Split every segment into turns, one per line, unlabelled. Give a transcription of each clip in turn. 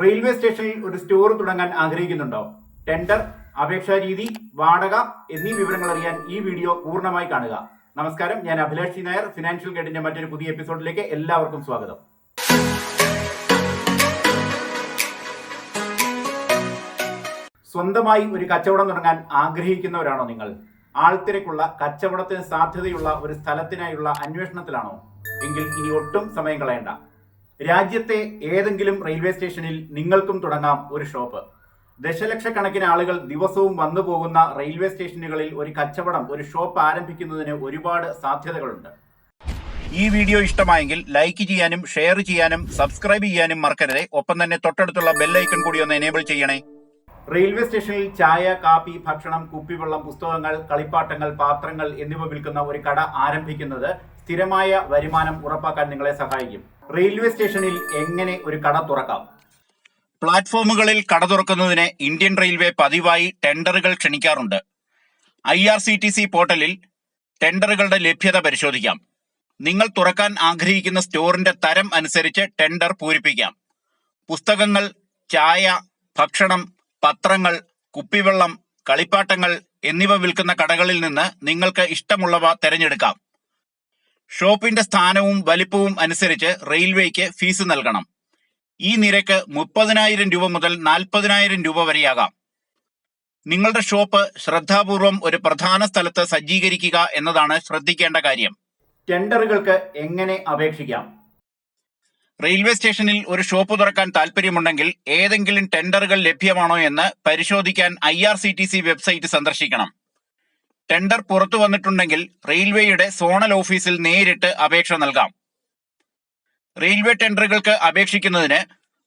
Railway സ്റ്റേഷനിൽ ഒരു store തുടങ്ങാൻ ആഗ്രഹിക്കുന്നുണ്ടോ? ടെൻഡർ, അപേക്ഷാ രീതി, വാടക എന്നീ വിവരങ്ങൾ അറിയാൻ ഈ വീഡിയോ പൂർണ്ണമായി കാണുക. നമസ്കാരം, ഞാൻ അഭിലാഷ് നായർ. ഫിനാൻഷ്യൽ ഗൈഡിന്റെ മറ്റൊരു പുതിയ എപ്പിസോഡിലേക്ക് എല്ലാവർക്കും സ്വാഗതം. സ്വന്തമായി ഒരു കച്ചവടം തുടങ്ങാൻ ആഗ്രഹിക്കുന്നവരാണോ നിങ്ങൾ? ആൾത്തിരക്കുള്ള, കച്ചവടത്തിന് സാധ്യതയുള്ള ഒരു സ്ഥലത്തിനായുള്ള അന്വേഷണത്തിലാണോ? എങ്കിൽ ഇനി ഒട്ടും സമയം കളയണ്ട. രാജ്യത്തെ ഏതെങ്കിലും റെയിൽവേ സ്റ്റേഷനിൽ നിങ്ങൾക്കും തുടങ്ങാം ഒരു ഷോപ്പ്. ദശലക്ഷക്കണക്കിന് ആളുകൾ ദിവസവും വന്നു പോകുന്ന റെയിൽവേ സ്റ്റേഷനുകളിൽ ഒരു കച്ചവടം, ഒരു ഷോപ്പ് ആരംഭിക്കുന്നതിന് ഒരുപാട് സാധ്യതകളുണ്ട്. ഈ വീഡിയോ ഇഷ്ടമായെങ്കിൽ ലൈക്ക് ചെയ്യാനും ഷെയർ ചെയ്യാനും സബ്സ്ക്രൈബ് ചെയ്യാനും മറക്കരുത്. ഒപ്പം തന്നെ തൊട്ടടുത്തുള്ള ബെല്ലൈക്കൺ കൂടി ഒന്ന് എനേബിൾ ചെയ്യണേ. റെയിൽവേ സ്റ്റേഷനിൽ ചായ, കാപ്പി, ഭക്ഷണം, കുപ്പിവെള്ളം, പുസ്തകങ്ങൾ, കളിപ്പാട്ടങ്ങൾ, പാത്രങ്ങൾ എന്നിവ വിൽക്കുന്ന ഒരു കട ആരംഭിക്കുന്നത് സ്ഥിരമായ വരുമാനം ഉറപ്പാക്കാൻ നിങ്ങളെ സഹായിക്കും. റെയിൽവേ സ്റ്റേഷനിൽ എങ്ങനെ ഒരു കട തുറക്കാം? പ്ലാറ്റ്ഫോമുകളിൽ കട തുറക്കുന്നതിന് ഇന്ത്യൻ റെയിൽവേ പതിവായി ടെൻഡറുകൾ ക്ഷണിക്കാറുണ്ട്. IRCTC പോർട്ടലിൽ ടെൻഡറുകളുടെ ലഭ്യത പരിശോധിക്കാം. നിങ്ങൾ തുറക്കാൻ ആഗ്രഹിക്കുന്ന സ്റ്റോറിന്റെ തരം അനുസരിച്ച് ടെൻഡർ പൂരിപ്പിക്കാം. പുസ്തകങ്ങൾ, ചായ, ഭക്ഷണം, പത്രങ്ങൾ, കുപ്പിവെള്ളം, കളിപ്പാട്ടങ്ങൾ എന്നിവ വിൽക്കുന്ന കടകളിൽ നിന്ന് നിങ്ങൾക്ക് ഇഷ്ടമുള്ളവ തിരഞ്ഞെടുക്കാം. ഷോപ്പിന്റെ സ്ഥാനവും വലിപ്പവും അനുസരിച്ച് റെയിൽവേക്ക് ഫീസ് നൽകണം. ഈ നിരക്ക് 30,000 രൂപ മുതൽ 40,000 രൂപ വരെയാകാം. നിങ്ങളുടെ ഷോപ്പ് ശ്രദ്ധാപൂർവം ഒരു പ്രധാന സ്ഥലത്ത് സജ്ജീകരിക്കുക എന്നതാണ് ശ്രദ്ധിക്കേണ്ട കാര്യം. ടെൻഡറുകൾക്ക് എങ്ങനെ അപേക്ഷിക്കാം? റെയിൽവേ സ്റ്റേഷനിൽ ഒരു ഷോപ്പ് തുറക്കാൻ താല്പര്യമുണ്ടെങ്കിൽ ഏതെങ്കിലും ടെൻഡറുകൾ ലഭ്യമാണോ എന്ന് പരിശോധിക്കാൻ IRCTC വെബ്സൈറ്റ് സന്ദർശിക്കണം. ടെൻഡർ പുറത്തു വന്നിട്ടുണ്ടെങ്കിൽ റെയിൽവേയുടെ സോണൽ ഓഫീസിൽ നേരിട്ട് അപേക്ഷ നൽകാം. റെയിൽവേ ടെൻഡറുകൾക്ക് അപേക്ഷിക്കുന്നതിന്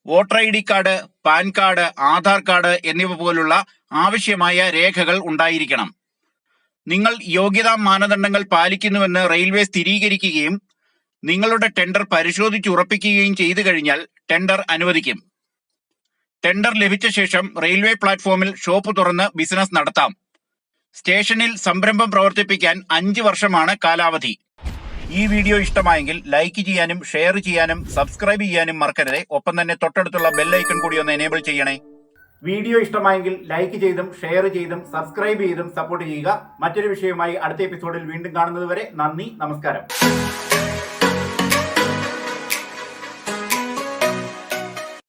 voter ID card, PAN card, Aadhaar card എന്നിവ പോലുള്ള ആവശ്യമായ രേഖകൾ ഉണ്ടായിരിക്കണം. നിങ്ങൾ യോഗ്യതാ മാനദണ്ഡങ്ങൾ പാലിക്കുന്നുവെന്ന് റെയിൽവേ സ്ഥിരീകരിക്കുകയും നിങ്ങളുടെ ടെൻഡർ പരിശോധിച്ചുറപ്പിക്കുകയും ചെയ്തു കഴിഞ്ഞാൽ ടെൻഡർ അനുവദിക്കും. ടെൻഡർ ലഭിച്ച ശേഷം റെയിൽവേ പ്ലാറ്റ്ഫോമിൽ ഷോപ്പ് തുറന്ന് ബിസിനസ് നടത്താം. സ്റ്റേഷനിൽ സംരംഭം പ്രവർത്തിപ്പിക്കാൻ 5 വർഷമാണ് കാലാവധി. ഈ വീഡിയോ ഇഷ്ടമായെങ്കിൽ ലൈക്ക് ചെയ്യാനും ഷെയർ ചെയ്യാനും സബ്സ്ക്രൈബ് ചെയ്യാനും മറക്കരുത്. ഒപ്പം തന്നെ തൊട്ടടുത്തുള്ള ബെല്ലൈക്കൺ കൂടി ഒന്ന് എനേബിൾ ചെയ്യണേ. വീഡിയോ ഇഷ്ടമായെങ്കിൽ ലൈക്ക് ചെയ്തും ഷെയർ ചെയ്തും സബ്സ്ക്രൈബ് ചെയ്തും സപ്പോർട്ട് ചെയ്യുക. മറ്റൊരു വിഷയവുമായി അടുത്ത എപ്പിസോഡിൽ വീണ്ടും കാണുന്നത് വരെ നന്ദി, നമസ്കാരം.